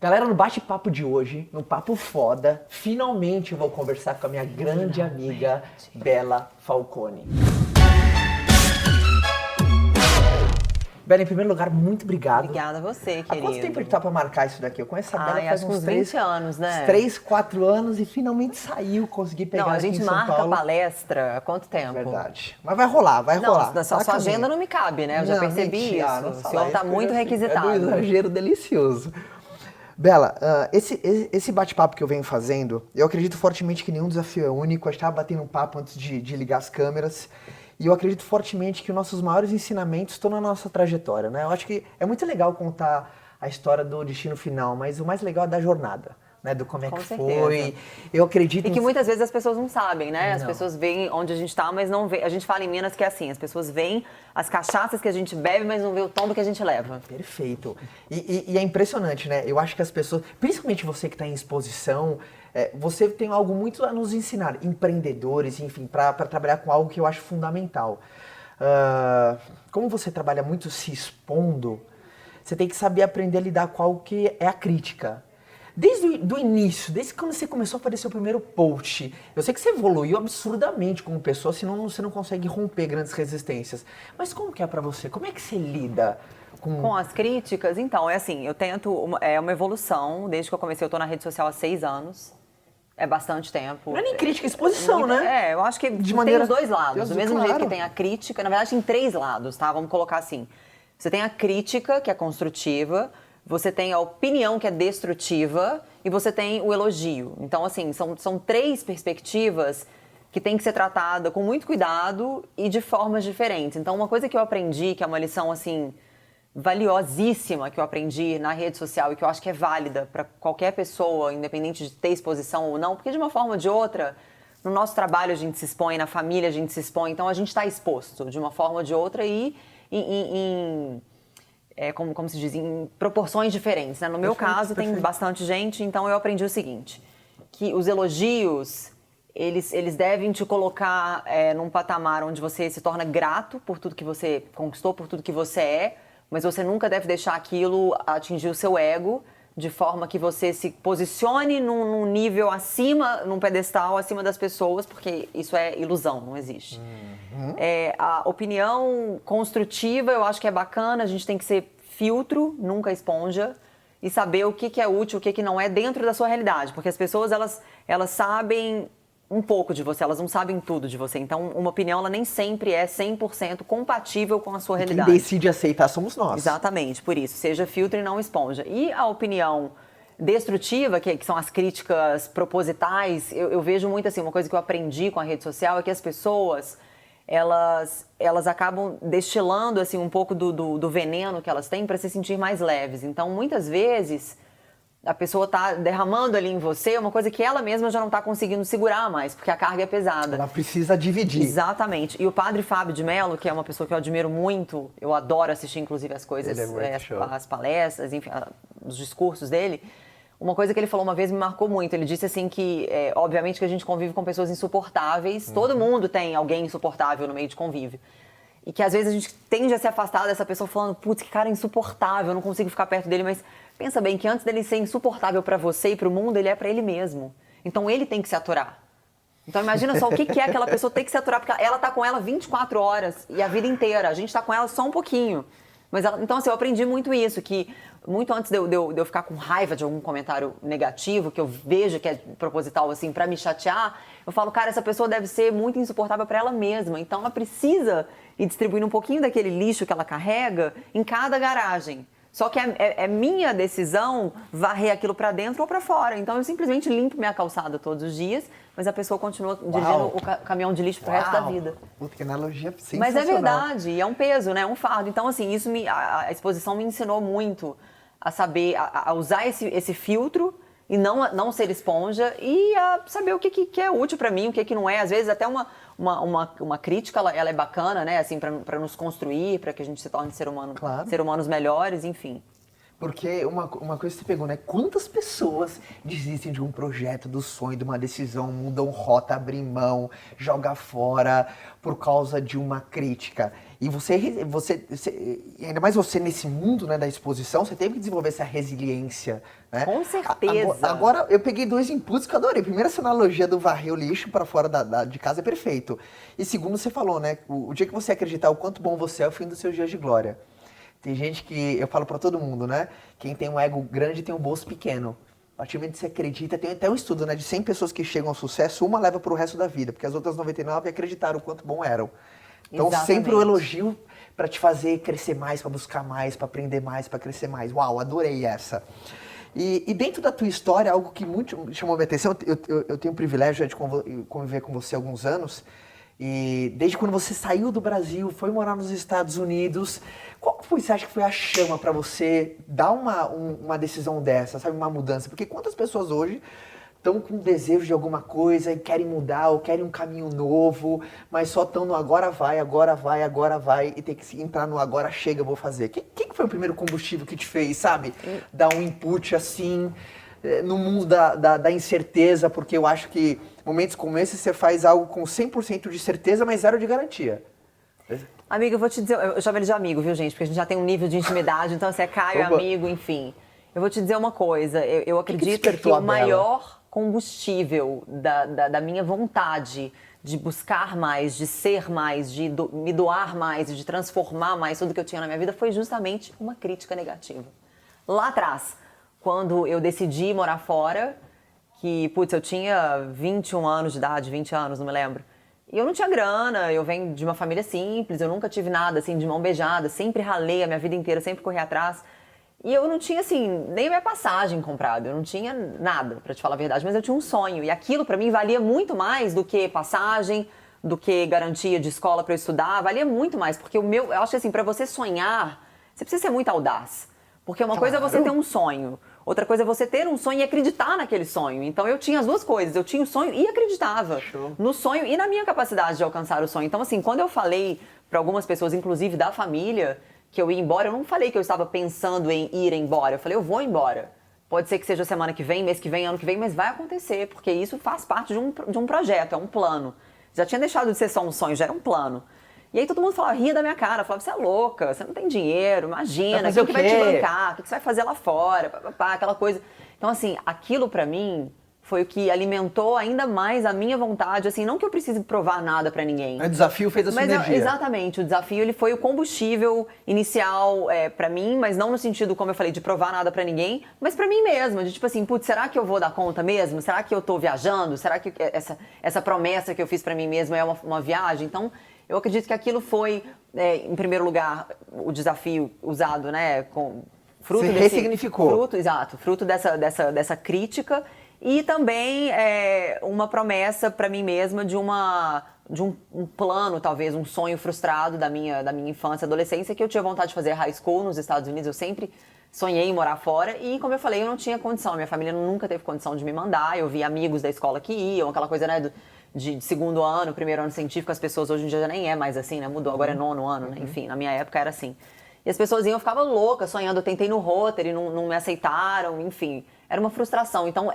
Galera, no bate-papo de hoje, no Papo Foda, finalmente eu vou conversar com a minha grande amiga Bela Falcone. Bela, em primeiro lugar, muito obrigado. Obrigada a você, querido. Há quanto tempo a gente tá pra marcar isso daqui? Eu conheço a Bela faz acho uns 20 anos, né? Uns 3, 4 anos e finalmente saiu, consegui pegar aqui em São Paulo. Não, a gente marca palestra há quanto tempo? Verdade. Mas vai rolar, vai rolar. Não, sua agenda não me cabe, né? Eu já percebi isso. O senhor tá muito requisitado. É do exagero delicioso. Bela, esse bate-papo que eu venho fazendo, eu acredito fortemente que nenhum desafio é único. A gente estava batendo um papo antes de ligar as câmeras. E eu acredito fortemente que os nossos maiores ensinamentos estão na nossa trajetória, né? Eu acho que é muito legal contar a história do destino final, mas o mais legal é da jornada, né? Do como é que foi. Eu acredito... E que muitas vezes as pessoas não sabem, né? As Não. pessoas veem onde a gente tá, mas não vê. A gente fala em Minas que é assim, as pessoas veem as cachaças que a gente bebe, mas não vê o tombo que a gente leva. Perfeito. E é impressionante, né? Eu acho que as pessoas, principalmente você que está em exposição, você tem algo muito a nos ensinar, empreendedores, enfim, para trabalhar com algo que eu acho fundamental. Como você trabalha muito se expondo, você tem que saber aprender a lidar com algo que é a crítica. Desde o início, desde quando você começou a fazer seu primeiro post, eu sei que você evoluiu absurdamente como pessoa, senão você não consegue romper grandes resistências. Mas como que é pra você? Como é que você lida com as críticas? Então, é assim, eu tento, é uma evolução, desde que eu comecei, eu tô na rede social há 6 anos. É bastante tempo. Não é nem crítica, é exposição, né? Eu acho que de maneira... tem os dois lados. Do mesmo claro. jeito que tem a crítica, na verdade tem 3 lados, tá? Vamos colocar assim. Você tem a crítica, que é construtiva, você tem a opinião, que é destrutiva, e você tem o elogio. Então, assim, são 3 perspectivas que tem que ser tratada com muito cuidado e de formas diferentes. Então, uma coisa que eu aprendi, que é uma lição, assim, valiosíssima que eu aprendi na rede social e que eu acho que é válida para qualquer pessoa, independente de ter exposição ou não, porque de uma forma ou de outra, no nosso trabalho a gente se expõe, na família a gente se expõe, então a gente está exposto de uma forma ou de outra e como se diz, em proporções diferentes, né? No meu caso tem bastante gente, então eu aprendi o seguinte, que os elogios, eles devem te colocar num patamar onde você se torna grato por tudo que você conquistou, por tudo que você é, mas você nunca deve deixar aquilo atingir o seu ego, de forma que você se posicione num nível acima, num pedestal acima das pessoas, porque isso é ilusão, não existe. A opinião construtiva eu acho que é bacana, a gente tem que ser filtro, nunca esponja, e saber o que é útil, o que não é dentro da sua realidade, porque as pessoas elas sabem um pouco de você, elas não sabem tudo de você. Então, uma opinião, ela nem sempre é 100% compatível com a sua realidade. Quem decide aceitar somos nós. Exatamente, por isso. Seja filtro e não esponja. E a opinião destrutiva, que são as críticas propositais, eu vejo muito assim, uma coisa que eu aprendi com a rede social é que as pessoas, elas acabam destilando assim, um pouco do veneno que elas têm para se sentir mais leves. Então, muitas vezes... a pessoa está derramando ali em você uma coisa que ela mesma já não está conseguindo segurar mais, porque a carga é pesada. Ela precisa dividir. Exatamente. E o padre Fábio de Mello, que é uma pessoa que eu admiro muito, eu adoro assistir inclusive as coisas, as palestras, enfim, os discursos dele, uma coisa que ele falou uma vez me marcou muito. Ele disse assim que, obviamente que a gente convive com pessoas insuportáveis, todo mundo tem alguém insuportável no meio de convívio. E que às vezes a gente tende a se afastar dessa pessoa falando, putz, que cara insuportável, eu não consigo ficar perto dele, mas pensa bem que antes dele ser insuportável para você e para o mundo, ele é para ele mesmo. Então ele tem que se aturar. Então imagina só o que é aquela pessoa ter que se aturar, porque ela tá com ela 24 horas e a vida inteira, a gente tá com ela só um pouquinho. Mas então assim, eu aprendi muito isso, que muito antes de eu ficar com raiva de algum comentário negativo, que eu vejo que é proposital assim, para me chatear, eu falo, cara, essa pessoa deve ser muito insuportável para ela mesma, então ela precisa ir distribuindo um pouquinho daquele lixo que ela carrega em cada garagem. Só que é minha decisão varrer aquilo para dentro ou para fora. Então eu simplesmente limpo minha calçada todos os dias, mas a pessoa continua dirigindo o caminhão de lixo pro resto da vida. Puta, que analogia sensacional. Mas é verdade, e é um peso, né? É um fardo. Então, assim, a exposição me ensinou muito a saber, a usar esse filtro e não ser esponja e a saber o que é útil para mim, o que não é. Às vezes até uma crítica, ela é bacana, né? Assim, para nos construir, para que a gente se torne ser humanos melhores, enfim. Porque uma coisa que você pegou, né? Quantas pessoas desistem de um projeto, do sonho, de uma decisão, mudam rota, abrem mão, jogam fora por causa de uma crítica. E ainda mais você nesse mundo, né, da exposição, você teve que desenvolver essa resiliência, né? Com certeza. Agora, eu peguei 2 inputs que eu adorei. Primeiro, essa analogia do varrer o lixo para fora de casa é perfeito. E segundo, você falou, né, o dia que você acreditar o quanto bom você é, o fim dos seus dias de glória. Tem gente que, eu falo para todo mundo, né, quem tem um ego grande tem um bolso pequeno. A partir do momento que você acredita, tem até um estudo, né, de 100 pessoas que chegam ao sucesso, uma leva para o resto da vida, porque as outras 99 acreditaram o quanto bom eram. Então, sempre o elogio para te fazer crescer mais, para buscar mais, para aprender mais, para crescer mais. Uau, adorei essa. E dentro da tua história, algo que muito chamou minha atenção, eu tenho o privilégio de conviver com você há alguns anos, e desde quando você saiu do Brasil, foi morar nos Estados Unidos, qual você acha que foi a chama para você dar uma decisão dessa, sabe, uma mudança? Porque quantas pessoas hoje estão com desejo de alguma coisa e querem mudar ou querem um caminho novo, mas só estão no agora vai, e tem que entrar no agora chega, eu vou fazer. Que foi o primeiro combustível que te fez, sabe? Dar um input assim, no mundo da incerteza, porque eu acho que momentos como esse você faz algo com 100% de certeza, mas 0 de garantia. Amigo, eu vou te dizer, eu chamo ele de amigo, viu, gente? Porque a gente já tem um nível de intimidade, então você é Caio, amigo, enfim. Eu vou te dizer uma coisa, eu acredito que o maior combustível da minha vontade de buscar mais, de ser mais, de me doar mais, de transformar mais tudo que eu tinha na minha vida foi justamente uma crítica negativa. Lá atrás, quando eu decidi morar fora, que, putz, eu tinha 21 anos de idade, 20 anos, não me lembro. E eu não tinha grana, eu venho de uma família simples, eu nunca tive nada, assim, de mão beijada, sempre ralei a minha vida inteira, sempre corri atrás. E eu não tinha, assim, nem a minha passagem comprada, eu não tinha nada, pra te falar a verdade, mas eu tinha um sonho. E aquilo, pra mim, valia muito mais do que passagem, do que garantia de escola pra eu estudar, valia muito mais. Porque eu acho que, assim, pra você sonhar, você precisa ser muito audaz. Porque uma coisa é você ter um sonho, outra coisa é você ter um sonho e acreditar naquele sonho. Então, eu tinha as duas coisas, eu tinha o sonho e acreditava no sonho e na minha capacidade de alcançar o sonho. Então, assim, quando eu falei pra algumas pessoas, inclusive da família, que eu ia embora, eu não falei que eu estava pensando em ir embora. Eu falei, eu vou embora. Pode ser que seja semana que vem, mês que vem, ano que vem, mas vai acontecer, porque isso faz parte de um projeto, é um plano. Já tinha deixado de ser só um sonho, já era um plano. E aí todo mundo falava, ria da minha cara, falava, você é louca, você não tem dinheiro, imagina, quem que vai te bancar, o que você vai fazer lá fora, aquela coisa. Então, assim, aquilo pra mim foi o que alimentou ainda mais a minha vontade, assim, não que eu precise provar nada pra ninguém. O desafio fez a sua energia. Exatamente, o desafio ele foi o combustível inicial pra mim, mas não no sentido, como eu falei, de provar nada pra ninguém, mas pra mim mesma, de tipo assim, putz, será que eu vou dar conta mesmo? Será que eu tô viajando? Será que essa promessa que eu fiz pra mim mesma é uma viagem? Então, eu acredito que aquilo foi, em primeiro lugar, o desafio usado, né, fruto Você ressignificou. Fruto dessa crítica. E também uma promessa para mim mesma de um plano, talvez, um sonho frustrado da minha infância e adolescência, que eu tinha vontade de fazer high school nos Estados Unidos. Eu sempre sonhei em morar fora e, como eu falei, eu não tinha condição. Minha família nunca teve condição de me mandar. Eu vi amigos da escola que iam, aquela coisa, né, de segundo ano, primeiro ano científico. As pessoas hoje em dia já nem é mais assim, né? Mudou, agora é nono ano, né? Enfim, na minha época era assim. E as pessoas iam, eu ficava louca sonhando. Eu tentei no Rotary, não me aceitaram, enfim. Era uma frustração. Então,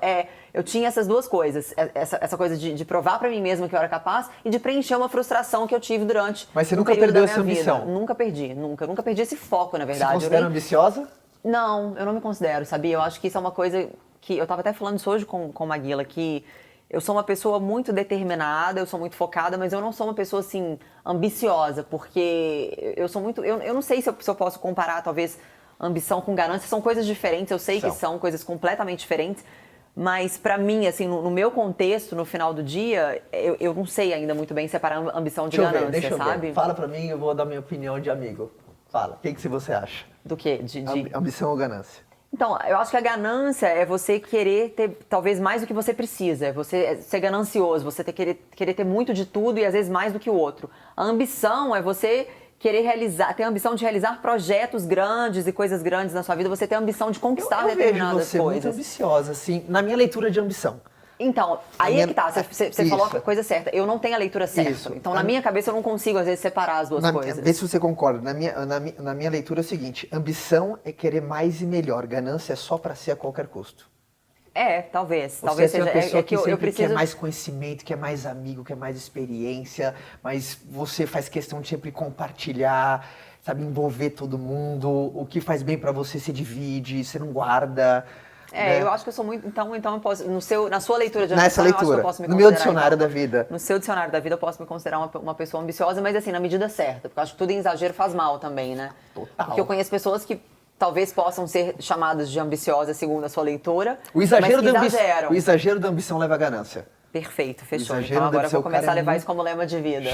eu tinha essas duas coisas. Essa coisa de provar pra mim mesma que eu era capaz e de preencher uma frustração que eu tive durante Mas você nunca perdeu essa ambição? Nunca perdi, nunca. Eu nunca perdi esse foco, na verdade. Você se considera ambiciosa? Não, eu não me considero, sabia? Eu acho que isso é uma coisa que... Eu tava até falando isso hoje com o Maguila, que eu sou uma pessoa muito determinada, eu sou muito focada, mas eu não sou uma pessoa, assim, ambiciosa, porque eu sou muito... Eu não sei se eu posso comparar, talvez, ambição com ganância. São coisas diferentes, eu sei que são coisas completamente diferentes, mas pra mim, assim, no meu contexto, no final do dia, eu não sei ainda muito bem separar ambição de ganância, deixa eu sabe? ver. Fala pra mim e eu vou dar minha opinião de amigo. Fala, o que você acha? Do quê? Ambição ou ganância? Então, eu acho que a ganância é você querer ter talvez mais do que você precisa, é você ser ganancioso, você querer ter muito de tudo e às vezes mais do que o outro. A ambição é você querer ter a ambição de realizar projetos grandes e coisas grandes na sua vida, você ter a ambição de conquistar determinadas coisas. Eu vejo você muito ambiciosa, assim, na minha leitura de ambição. Então, aí é que tá, você falou a coisa certa. Eu não tenho a leitura certa. Isso. Então, na minha cabeça, eu não consigo, às vezes, separar as duas coisas. Vê se você concorda. Na minha leitura é o seguinte, ambição é querer mais e melhor, ganância é só pra ser a qualquer custo. Talvez. Você Talvez é uma seja. pessoa É que eu sempre preciso. quer mais conhecimento, quer mais amigo, quer mais experiência, mas você faz questão de sempre compartilhar, sabe, envolver todo mundo. O que faz bem pra você, você divide, você não guarda. Né? Eu acho que eu sou muito. Então eu posso. Na sua leitura de Nessa ambição, eu acho que leitura, eu posso me no meu considerar, dicionário então, da vida. No seu dicionário da vida, eu posso me considerar uma pessoa ambiciosa, mas assim, na medida certa. Porque eu acho que tudo em exagero faz mal também, né? Total. Porque eu conheço pessoas que talvez possam ser chamadas de ambiciosas segundo a sua leitura. O exagero, exageram. O exagero da ambição leva à ganância. Perfeito, fechou. Exagero Então agora eu vou começar a levar muito... isso como lema de vida.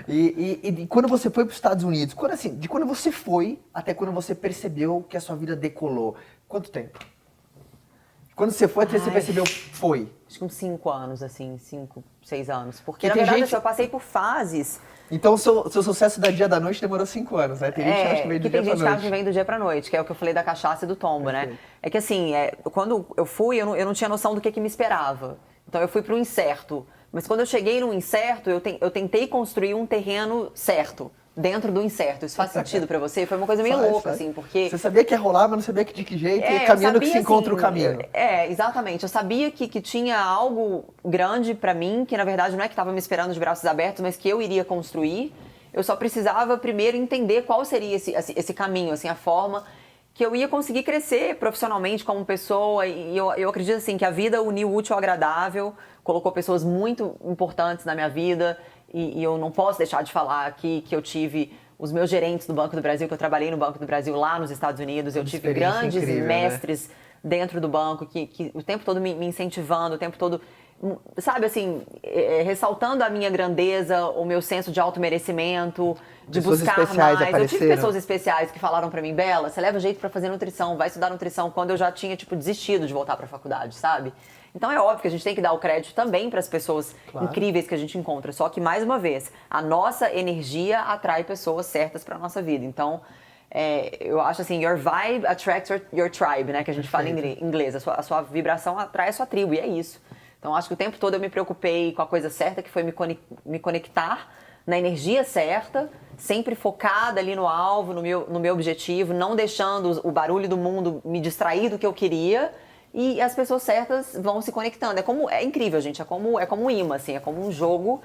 e quando você foi para os Estados Unidos, de quando você foi até quando você percebeu que a sua vida decolou, quanto tempo? Quando você foi até você percebeu, foi? Acho que uns 5 anos, assim, 5, 6 anos. Porque, E na tem verdade, gente- eu passei por fases. Então o seu sucesso da dia da noite demorou 5 anos, né? Tem gente que acha que veio do que dia tem pra gente que acha que noite. vem do dia pra noite, que é o que eu falei da cachaça e do tombo, né? Perfeito. É que assim, quando eu fui, eu não tinha noção do que me esperava. Então eu fui pro incerto. Mas quando eu cheguei no incerto, eu tentei construir um terreno certo, dentro do incerto. Isso faz sentido pra você? Foi uma coisa meio louca, assim, porque... Você sabia que ia rolar, mas não sabia de que jeito, e é caminhando que se encontra o caminho. Exatamente. Eu sabia que tinha algo grande pra mim, que na verdade não é que estava me esperando de braços abertos, mas que eu iria construir. Eu só precisava primeiro entender qual seria esse caminho, assim, a forma que eu ia conseguir crescer profissionalmente como pessoa. E eu acredito assim que a vida uniu o útil ao agradável, colocou pessoas muito importantes na minha vida. E eu não posso deixar de falar aqui que eu tive os meus gerentes do Banco do Brasil, que eu trabalhei no Banco do Brasil lá nos Estados Unidos. Eu tive grandes incrível, mestres, né, dentro do banco, que o tempo todo me incentivando, o tempo todo, sabe, assim, ressaltando a minha grandeza, o meu senso de auto-merecimento, de Pessoas buscar especiais mais. Eu tive apareceram. pessoas especiais que falaram pra mim, Bela, você leva jeito pra fazer nutrição, vai estudar nutrição, quando eu já tinha, tipo, desistido de voltar pra faculdade, sabe? Então é óbvio que a gente tem que dar o crédito também para as pessoas incríveis que a gente encontra. Só que, mais uma vez, a nossa energia atrai pessoas certas para a nossa vida. Então, eu acho assim, your vibe attracts your tribe, né? Que a gente fala em inglês. A sua vibração atrai a sua tribo, e é isso. Então, acho que o tempo todo eu me preocupei com a coisa certa, que foi me conectar na energia certa, sempre focada ali no alvo, no meu objetivo, não deixando o barulho do mundo me distrair do que eu queria. E as pessoas certas vão se conectando. É incrível, gente. É como um imã, assim. É como um jogo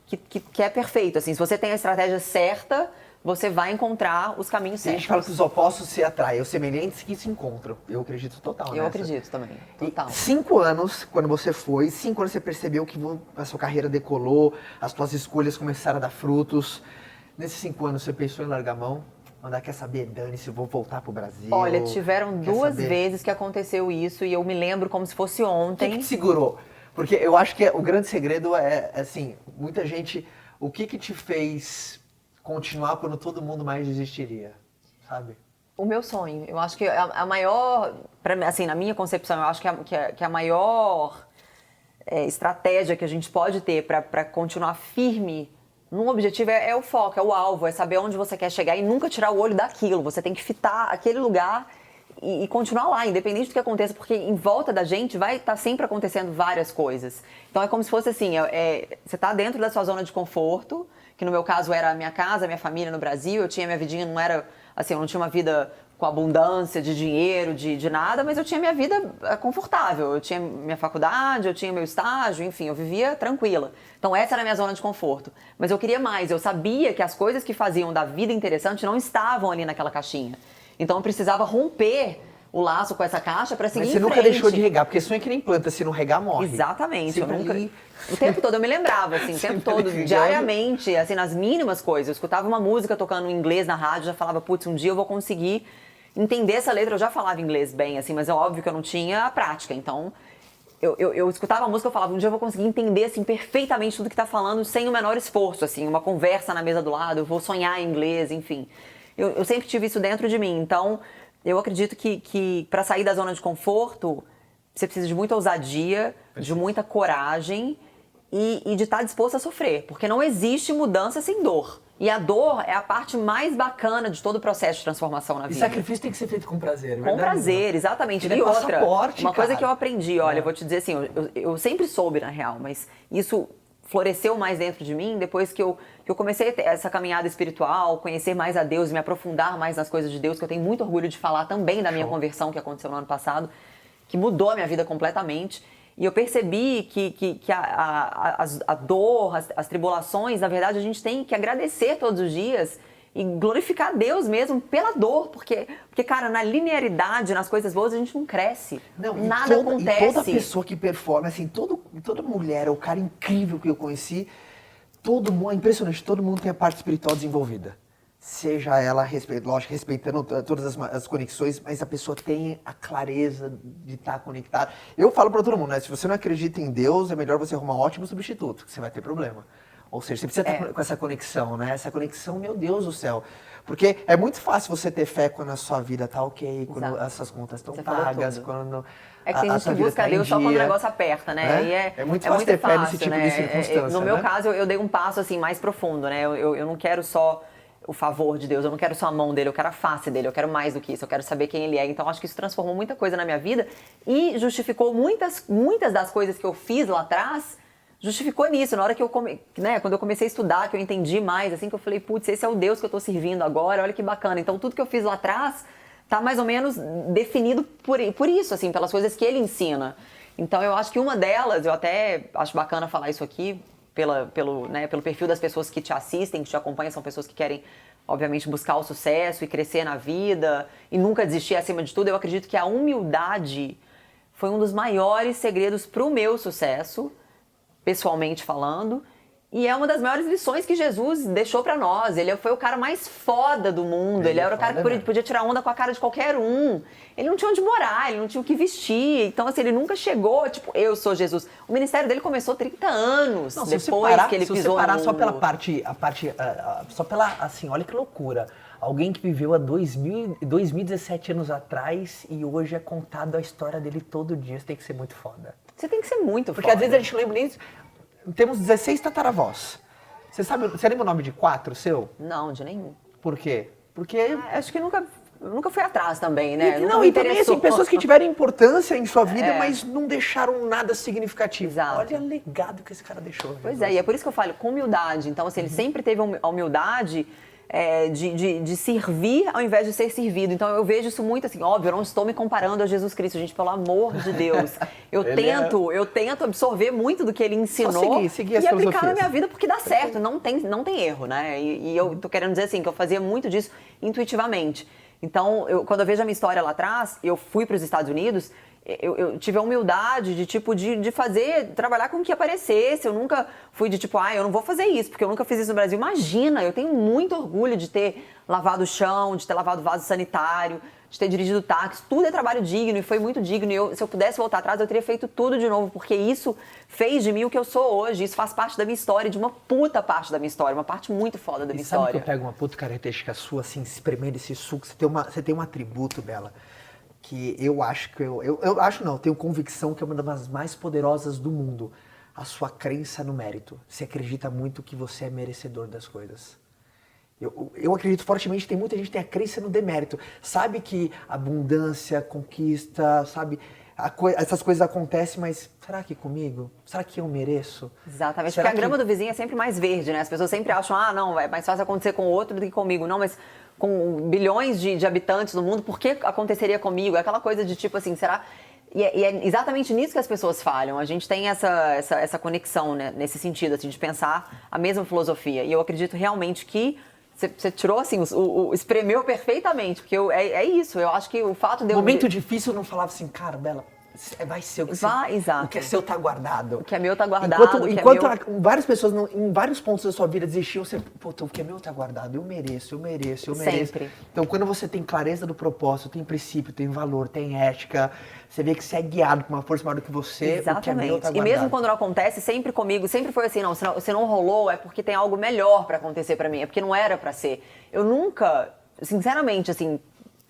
que é perfeito, assim. Se você tem a estratégia certa, você vai encontrar os caminhos A certos. gente fala que os opostos se atraem, os semelhantes que se encontram. Eu acredito total Eu nessa. acredito também, total. 5 anos, quando você foi, 5 anos você percebeu que a sua carreira decolou, as suas escolhas começaram a dar frutos. Nesses 5 anos você pensou em largar a mão? Mandar, quer saber, dane-se, eu vou voltar pro Brasil. Olha, tiveram Quer 2 saber? vezes que aconteceu isso e eu me lembro como se fosse O ontem. que te segurou? Porque eu acho que o grande segredo é, assim, muita gente... O que te fez continuar quando todo mundo mais desistiria, sabe? O meu sonho. Eu acho que a maior... Assim, na minha concepção, eu acho que a maior estratégia que a gente pode ter para continuar firme num objetivo é o foco, é o alvo, é saber onde você quer chegar e nunca tirar o olho daquilo. Você tem que fitar aquele lugar e continuar lá, independente do que aconteça, porque em volta da gente vai estar sempre acontecendo várias coisas. Então é como se fosse assim, você está dentro da sua zona de conforto, que no meu caso era a minha casa, a minha família no Brasil, eu tinha minha vidinha, não era assim, eu não tinha uma vida com abundância de dinheiro, de nada, mas eu tinha minha vida confortável. Eu tinha minha faculdade, eu tinha meu estágio, enfim, eu vivia tranquila. Então essa era a minha zona de conforto. Mas eu queria mais, eu sabia que as coisas que faziam da vida interessante não estavam ali naquela caixinha. Então eu precisava romper o laço com essa caixa para seguir em frente. Mas você nunca deixou de regar, porque sonho é que nem planta, se não regar, morre. Exatamente. Sempre Eu nunca... ali. O tempo todo eu me lembrava, assim, o tempo Sempre todo, ligando. diariamente, assim, nas mínimas coisas. Eu escutava uma música tocando em inglês na rádio, já falava, putz, um dia eu vou conseguir entender essa letra. Eu já falava inglês bem, assim, mas é óbvio que eu não tinha a prática. Então, eu escutava a música, eu falava, um dia eu vou conseguir entender, assim, perfeitamente tudo que tá falando, sem o menor esforço, assim, uma conversa na mesa do lado, eu vou sonhar em inglês, enfim. Eu sempre tive isso dentro de mim. Então, eu acredito que para sair da zona de conforto, você precisa de muita ousadia, de muita coragem e de estar disposto a sofrer. Porque não existe mudança sem dor. E a dor é a parte mais bacana de todo o processo de transformação na E vida. sacrifício tem que ser feito com prazer, Com verdade? prazer, exatamente. Ele é E outra, passaporte, uma coisa cara. que eu aprendi, olha, eu vou te dizer assim, eu sempre soube, na real, mas isso floresceu mais dentro de mim depois que eu comecei a ter essa caminhada espiritual, conhecer mais a Deus, me aprofundar mais nas coisas de Deus, que eu tenho muito orgulho de falar também da minha conversão que aconteceu no ano passado, que mudou a minha vida completamente. E eu percebi que a dor, as tribulações, na verdade, a gente tem que agradecer todos os dias e glorificar Deus mesmo pela dor. Porque, cara, na linearidade, nas coisas boas, a gente não cresce. Nada acontece. E toda pessoa que performa, assim, toda mulher, o cara incrível que eu conheci, é impressionante, todo mundo tem a parte espiritual desenvolvida. Seja ela, lógico, respeitando todas as conexões, mas a pessoa tem a clareza de estar conectada. Eu falo para todo mundo, né? Se você não acredita em Deus, é melhor você arrumar um ótimo substituto, que você vai ter problema. Ou seja, você precisa estar com essa conexão, né? Essa conexão, meu Deus do céu. Porque é muito fácil você ter fé quando a sua vida tá ok, quando essas contas estão pagas, quando é que tem gente que busca Deus só quando o negócio aperta, né? É muito fácil ter fé nesse tipo de circunstância. No meu caso, eu dei um passo assim mais profundo, né? Eu não quero só o favor de Deus, eu não quero só a mão dele, eu quero a face dele, eu quero mais do que isso, eu quero saber quem ele é. Então acho que isso transformou muita coisa na minha vida e justificou muitas das coisas que eu fiz lá atrás, justificou nisso. Na hora que quando eu comecei a estudar, que eu entendi mais, assim, que eu falei, putz, esse é o Deus que eu tô servindo agora, olha que bacana. Então tudo que eu fiz lá atrás tá mais ou menos definido por isso, assim, pelas coisas que ele ensina. Então eu acho que uma delas, eu até acho bacana falar isso aqui, pelo perfil das pessoas que te assistem, que te acompanham, são pessoas que querem, obviamente, buscar o sucesso e crescer na vida e nunca desistir acima de tudo. Eu acredito que a humildade foi um dos maiores segredos para o meu sucesso, pessoalmente falando, e é uma das maiores lições que Jesus deixou para nós. Ele foi o cara mais foda do mundo, ele era o cara que podia tirar onda com a cara de qualquer um. Ele não tinha onde morar, ele não tinha o que vestir. Então, assim, ele nunca chegou, tipo, eu sou Jesus. O ministério dele começou 30 anos depois que ele pisou no mundo. Se você parar só pela só pela, assim, olha que loucura. Alguém que viveu há 2017 anos atrás e hoje é contado a história dele todo dia. Você tem que ser muito foda. Você tem que ser muito Porque às vezes a gente lembra nem... Temos 16 tataravós. Você lembra o nome de 4 seu? Não, de nenhum. Por quê? Porque... acho que nunca fui atrás também, né? E também assim, pessoas que tiveram importância em sua vida, mas não deixaram nada significativo. Exato. Olha o legado que esse cara deixou. Pois é, e é por isso que eu falo, com humildade. Então, assim, ele sempre teve a humildade de servir ao invés de ser servido. Então eu vejo isso muito assim, óbvio, eu não estou me comparando a Jesus Cristo, gente, pelo amor de Deus. Eu tento absorver muito do que ele ensinou seguir as e aplicar na minha vida porque dá certo, não tem erro, né? E eu tô querendo dizer assim, que eu fazia muito disso intuitivamente. Então, quando eu vejo a minha história lá atrás, eu fui para os Estados Unidos, eu tive a humildade de trabalhar com o que aparecesse. Eu nunca fui de tipo, eu não vou fazer isso, porque eu nunca fiz isso no Brasil. Imagina, eu tenho muito orgulho de ter lavado o chão, de ter lavado vaso sanitário, de ter dirigido táxi. Tudo é trabalho digno e foi muito digno. E se eu pudesse voltar atrás, eu teria feito tudo de novo, porque isso fez de mim o que eu sou hoje. Isso faz parte da minha história, de uma puta parte da minha história, uma parte muito foda da minha história. Sabe que eu pego uma puta característica sua, assim, espremendo esse suco? Você tem um atributo, Bela, que eu acho que tenho convicção que é uma das mais poderosas do mundo. A sua crença no mérito. Você acredita muito que você é merecedor das coisas. Eu acredito fortemente que muita gente que tem a crença no demérito. Sabe que abundância, conquista, sabe? Essas coisas acontecem, mas será que comigo? Será que eu mereço? Exatamente, porque a grama do vizinho é sempre mais verde, né? As pessoas sempre acham, não, é mais fácil acontecer com o outro do que comigo. Não, mas com bilhões de habitantes no mundo, por que aconteceria comigo? É aquela coisa de tipo assim, será... E é exatamente nisso que as pessoas falham. A gente tem essa conexão, né? Nesse sentido, assim, de pensar a mesma filosofia. E eu acredito realmente que você tirou assim, espremeu perfeitamente, porque é isso. Eu acho que o fato de eu... Momento difícil eu não falava assim, cara, Bela, vai ser o que exato. O que é seu tá guardado. O que é meu tá guardado. Enquanto várias pessoas em vários pontos da sua vida desistiam, você, o que é meu tá guardado, eu mereço. Sempre. Então quando você tem clareza do propósito, tem princípio, tem valor, tem ética, você vê que você é guiado por uma força maior do que você. Exatamente. O que é meu tá guardado. E mesmo quando não acontece, sempre comigo, sempre foi assim, não, se não rolou é porque tem algo melhor pra acontecer pra mim, é porque não era pra ser. Eu nunca, sinceramente, assim,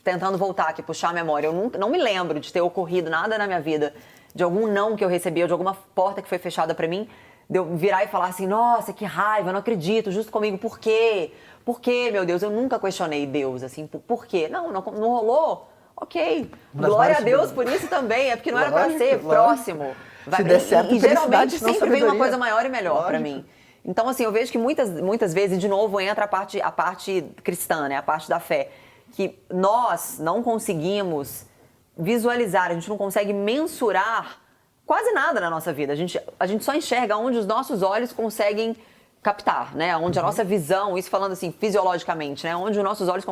tentando voltar aqui, puxar a memória, eu não me lembro de ter ocorrido nada na minha vida, de algum não que eu recebi, ou de alguma porta que foi fechada pra mim, de eu virar e falar assim, nossa, que raiva, eu não acredito, justo comigo, por quê? Por quê, meu Deus? Eu nunca questionei Deus, assim, por quê? Não rolou? Ok. Glória a Deus por isso também, é porque não era pra ser próximo. Se der certo, e geralmente sempre vem uma coisa maior e melhor pra mim. Então, assim, eu vejo que muitas vezes, de novo, entra a parte cristã, né? A parte da fé. Que nós não conseguimos visualizar, a gente não consegue mensurar quase nada na nossa vida. A gente só enxerga onde os nossos olhos conseguem captar, né? Onde a nossa visão, isso falando assim, fisiologicamente, né? Onde os nossos olhos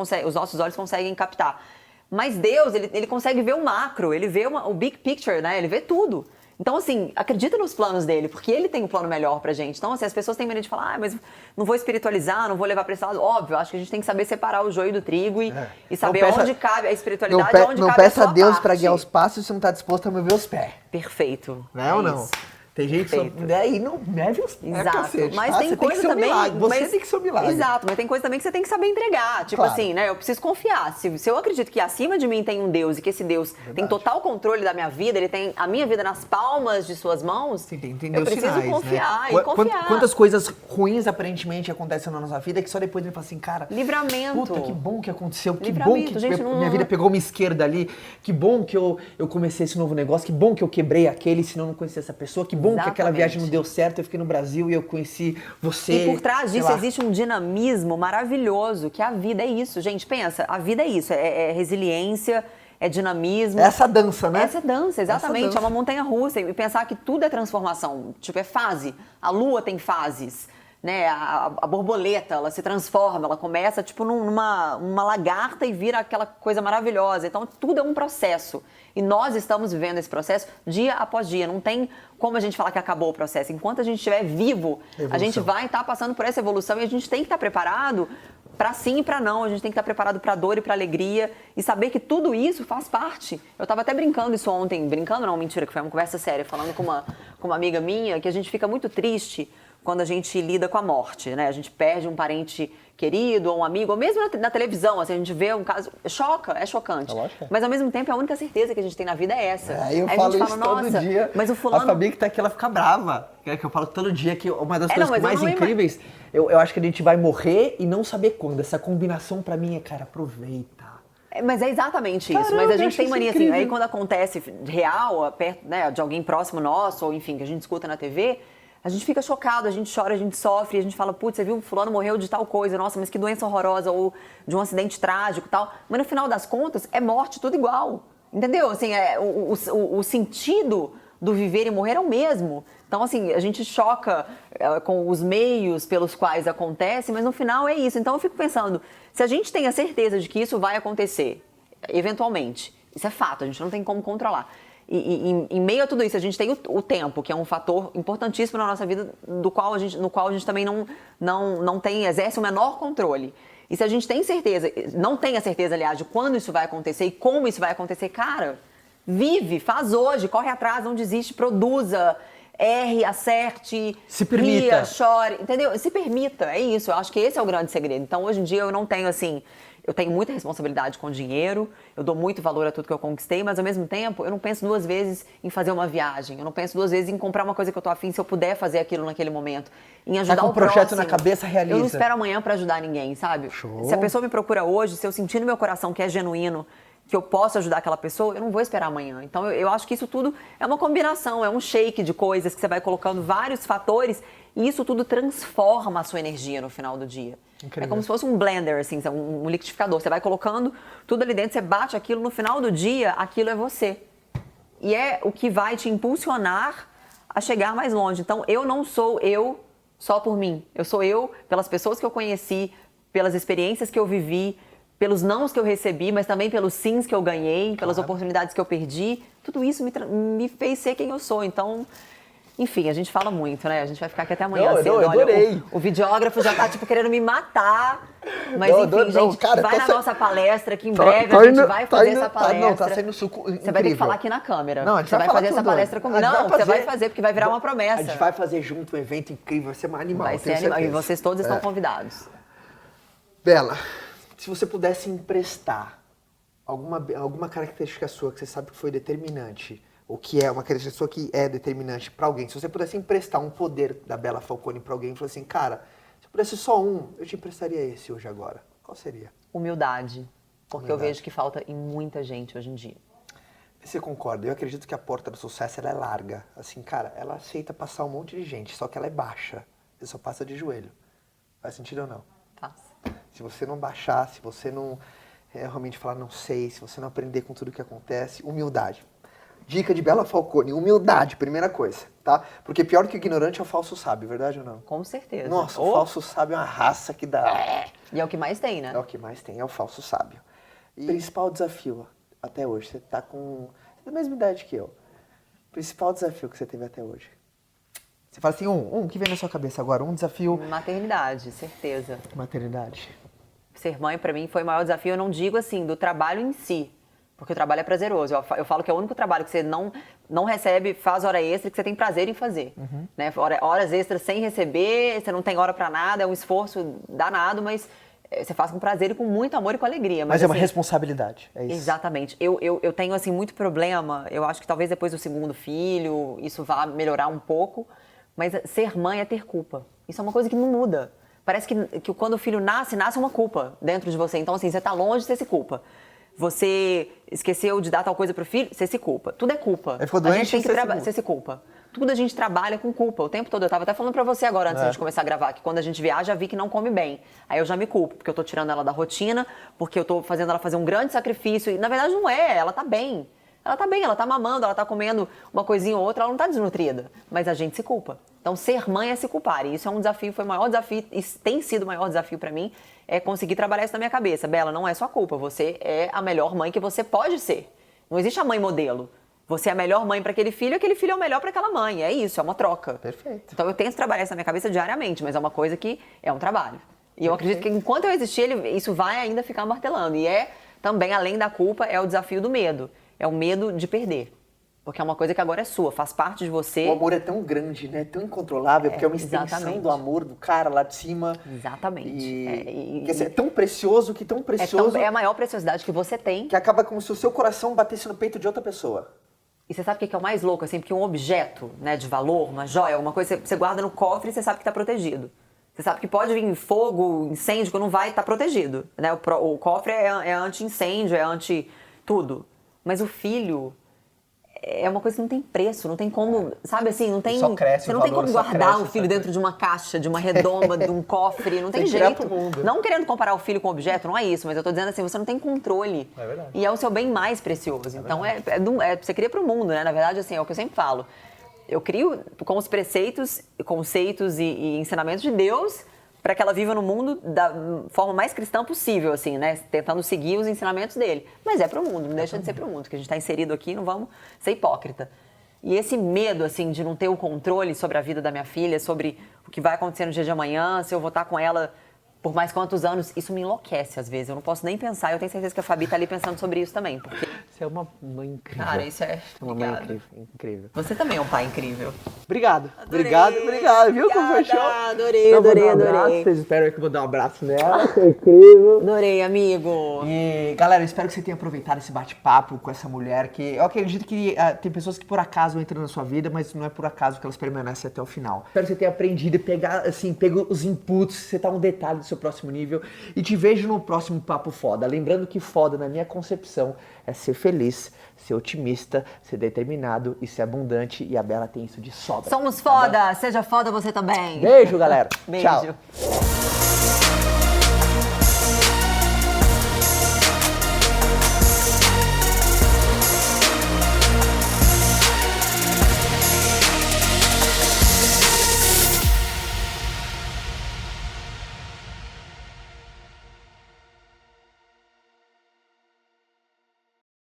conseguem captar. Mas Deus, ele consegue ver o macro, ele vê o big picture, né? Ele vê tudo. Então, assim, acredita nos planos dele, porque ele tem um plano melhor pra gente. Então, assim, as pessoas têm medo de falar, mas não vou espiritualizar, não vou levar pra esse lado. Óbvio, acho que a gente tem que saber separar o joio do trigo e saber onde cabe a espiritualidade, onde cabe a sua parte. Não peça a Deus pra guiar os passos se não tá disposto a mover os pés. Perfeito. Não é ou não? Tem gente que aí não meve os pés. Exato. Mas tem coisa também. Você tem que ser um milagre. Exato, mas tem coisa também que você tem que saber entregar. Tipo assim, né? Eu preciso confiar. Se eu acredito que acima de mim tem um Deus e que esse Deus tem total controle da minha vida, ele tem a minha vida nas palmas de suas mãos, eu preciso confiar e confiar. Quantas coisas ruins aparentemente acontecem na nossa vida que só depois ele fala assim, cara. Livramento. Puta, que bom que aconteceu. Que bom que minha vida pegou uma esquerda ali. Que bom que eu comecei esse novo negócio. Que bom que eu quebrei aquele, senão eu não conhecia essa pessoa. Que bom que aquela viagem não deu certo, eu fiquei no Brasil e eu conheci você. E por trás disso existe um dinamismo maravilhoso, que a vida é isso. Gente, pensa, a vida é isso, é resiliência, é dinamismo. Essa dança, né? Essa dança, exatamente, é uma montanha-russa. E pensar que tudo é transformação, tipo, é fase. A lua tem fases, né? A borboleta, ela se transforma, ela começa, tipo, numa lagarta e vira aquela coisa maravilhosa. Então, tudo é um processo. E nós estamos vivendo esse processo dia após dia. Não tem como a gente falar que acabou o processo. Enquanto a gente estiver vivo, a gente vai estar passando por essa evolução e a gente tem que estar preparado para sim e para não. A gente tem que estar preparado para dor e para alegria e saber que tudo isso faz parte. Eu estava até brincando isso ontem. Brincando não, mentira, que foi uma conversa séria. Falando com uma amiga minha que a gente fica muito triste quando a gente lida com a morte, né? A gente perde um parente querido ou um amigo, ou mesmo na televisão, assim, a gente vê um caso, é chocante. Mas ao mesmo tempo a única certeza que a gente tem na vida é essa. Eu aí falo a gente isso fala, todo dia. Mas o fulano... A Fabi que tá aqui, ela fica brava. Que eu falo todo dia que uma das coisas mais incríveis, eu acho que a gente vai morrer e não saber quando. Essa combinação pra mim é, cara, aproveita. Mas é exatamente isso. Mas a gente tem mania assim, aí quando acontece real, perto, né, de alguém próximo nosso, ou enfim, que a gente escuta na TV, a gente fica chocado, a gente chora, a gente sofre, a gente fala, putz, você viu, fulano morreu de tal coisa, nossa, mas que doença horrorosa, ou de um acidente trágico e tal. Mas no final das contas, é morte tudo igual, entendeu? Assim, o sentido do viver e morrer é o mesmo. Então, assim, a gente choca com os meios pelos quais acontece, mas no final é isso. Então, eu fico pensando, se a gente tem a certeza de que isso vai acontecer, eventualmente, isso é fato, a gente não tem como controlar. E em meio a tudo isso, a gente tem o tempo, que é um fator importantíssimo na nossa vida, no qual a gente também não exerce o menor controle. E se a gente tem certeza, não tem a certeza, aliás, de quando isso vai acontecer e como isso vai acontecer, cara, vive, faz hoje, corre atrás, não desiste, produza, erre, acerte, se permita. Ria, chore, entendeu? Se permita, é isso, eu acho que esse é o grande segredo. Então, hoje em dia, eu não tenho, assim... Eu tenho muita responsabilidade com dinheiro, eu dou muito valor a tudo que eu conquistei, mas ao mesmo tempo eu não penso duas vezes em fazer uma viagem, eu não penso duas vezes em comprar uma coisa que eu tô afim se eu puder fazer aquilo naquele momento, em ajudar o próximo. Tá com um projeto na cabeça, realiza. Eu não espero amanhã para ajudar ninguém, sabe? Show. Se a pessoa me procura hoje, se eu sentir no meu coração que é genuíno, que eu posso ajudar aquela pessoa, eu não vou esperar amanhã. Então eu acho que isso tudo é uma combinação, é um shake de coisas que você vai colocando vários fatores e isso tudo transforma a sua energia no final do dia. Incrível. É como se fosse um blender, assim, um liquidificador. Você vai colocando tudo ali dentro, você bate aquilo, no final do dia, aquilo é você. E é o que vai te impulsionar a chegar mais longe. Então, eu não sou eu só por mim. Eu sou eu pelas pessoas que eu conheci, pelas experiências que eu vivi, pelos nãos que eu recebi, mas também pelos sims que eu ganhei, pelas oportunidades que eu perdi. Tudo isso me fez ser quem eu sou. Então... Enfim, a gente fala muito, né? A gente vai ficar aqui até amanhã cedo. Eu adorei. O videógrafo já tá, tipo, querendo me matar. Mas enfim, gente, cara, vai na nossa palestra, que em breve a gente vai fazer essa palestra. Tá saindo suco incrível. Você vai ter que falar aqui na câmera. Não, a gente você vai fazer essa palestra comigo. Não, você vai fazer, porque vai virar uma promessa. A gente vai fazer junto um evento incrível, vai ser uma animal. Vai ser animal. E vocês todos estão convidados. Bela, se você pudesse emprestar alguma característica sua que você sabe que foi determinante, o que é uma característica sua que é determinante para alguém. Se você pudesse emprestar um poder da Bela Falcone para alguém e falar assim, cara, se eu pudesse só um, eu te emprestaria esse hoje agora. Qual seria? Humildade. Porque eu vejo que falta em muita gente hoje em dia. Você concorda? Eu acredito que a porta do sucesso ela é larga. Assim, cara, ela aceita passar um monte de gente, só que ela é baixa. Você só passa de joelho. Faz sentido ou não? Faz. Se você não baixar, se você não realmente falar não sei, se você não aprender com tudo que acontece, humildade. Dica de Bela Falcone, humildade, primeira coisa, tá? Porque pior do que ignorante é o falso sábio, verdade ou não? Com certeza. Nossa, o falso sábio é uma raça que dá... E é o que mais tem, né? É o que mais tem, é o falso sábio. E principal desafio até hoje, você tá com... Você tem a mesma idade que eu. Principal desafio que você teve até hoje? Você fala assim, que vem na sua cabeça agora? Um desafio... Maternidade, certeza. Maternidade. Ser mãe, pra mim, foi o maior desafio. Eu não digo assim, do trabalho em si, porque o trabalho é prazeroso. Eu falo que é o único trabalho que você não recebe, faz hora extra, que você tem prazer em fazer. Né? Horas extras sem receber, você não tem hora pra nada, é um esforço danado, mas você faz com prazer e com muito amor e com alegria. Mas é uma assim, responsabilidade, é isso? Exatamente. Eu tenho, assim, muito problema, eu acho que talvez depois do segundo filho, isso vá melhorar um pouco, mas ser mãe é ter culpa. Isso é uma coisa que não muda. Parece que quando o filho nasce uma culpa dentro de você. Então, assim, você tá longe, você se culpa. Você esqueceu de dar tal coisa pro filho, você se culpa. Tudo é culpa. Ele ficou doente, a gente tem que você se culpa. Tudo a gente trabalha com culpa o tempo todo. Eu tava até falando pra você agora, antes de começar a gravar, que quando a gente viaja, vi que não come bem. Aí eu já me culpo, porque eu tô tirando ela da rotina, porque eu tô fazendo ela fazer um grande sacrifício. E na verdade não é, ela tá bem. Ela tá bem, ela tá mamando, ela tá comendo uma coisinha ou outra, ela não tá desnutrida. Mas a gente se culpa. Então, ser mãe é se culpar. E isso é um desafio, foi o maior desafio, e tem sido o maior desafio pra mim, é conseguir trabalhar isso na minha cabeça. Bela, não é sua culpa, você é a melhor mãe que você pode ser. Não existe a mãe modelo. Você é a melhor mãe para aquele filho é o melhor para aquela mãe. É isso, é uma troca. Perfeito. Então, eu tento trabalhar isso na minha cabeça diariamente, mas é uma coisa que é um trabalho. E eu acredito que enquanto eu existir, isso vai ainda ficar martelando. E também, além da culpa, é o desafio do medo. É o medo de perder. Porque é uma coisa que agora é sua, faz parte de você. O amor é tão grande, né? Tão incontrolável, porque é uma extensão do amor do cara lá de cima. Exatamente. É tão precioso que tão precioso... É a maior preciosidade que você tem. Que acaba como se o seu coração batesse no peito de outra pessoa. E você sabe o que é o mais louco, assim? Porque um objeto, né, de valor, uma joia, uma coisa que você guarda no cofre e você sabe que está protegido. Você sabe que pode vir fogo, incêndio, que não vai estar protegido. Né? O cofre é anti-incêndio, é anti-tudo. Mas o filho... é uma coisa que não tem preço, não tem como, sabe assim, não tem... Só cresce, você não tem como guardar o filho dentro de uma caixa, de uma redoma, de um cofre, não tem jeito. Não querendo comparar o filho com o objeto, não é isso, mas eu tô dizendo assim, você não tem controle. É verdade. E é o seu bem mais precioso. Então, você cria pro mundo, né? Na verdade, assim, é o que eu sempre falo. Eu crio com os preceitos, conceitos e ensinamentos de Deus para que ela viva no mundo da forma mais cristã possível, assim, né? Tentando seguir os ensinamentos dele. Mas é pro mundo, não deixa de ser pro mundo, que a gente está inserido aqui, não vamos ser hipócrita. E esse medo, assim, de não ter o controle sobre a vida da minha filha, sobre o que vai acontecer no dia de amanhã, se eu vou estar com ela por mais quantos anos, isso me enlouquece às vezes. Eu não posso nem pensar. Eu tenho certeza que a Fabi tá ali pensando sobre isso também. Porque... Você é uma mãe incrível. Cara, isso é... Uma mãe incrível. Você também é um pai incrível. Obrigado. Adorei. Obrigado. Viu como foi show? Adorei. Vocês esperam que eu vou dar um abraço nela. Foi incrível. Adorei, amigo. E, galera, eu espero que você tenha aproveitado esse bate-papo com essa mulher, que eu acredito que tem pessoas que por acaso entram na sua vida, mas não é por acaso que elas permanecem até o final. Espero que você tenha aprendido e pegou os inputs, você tá um detalhe do seu próximo nível, e te vejo no próximo Papo Foda. Lembrando que foda, na minha concepção, é ser feliz, ser otimista, ser determinado e ser abundante, e a Bela tem isso de sobra. Somos foda, seja foda você também. Beijo, galera. Beijo. Tchau.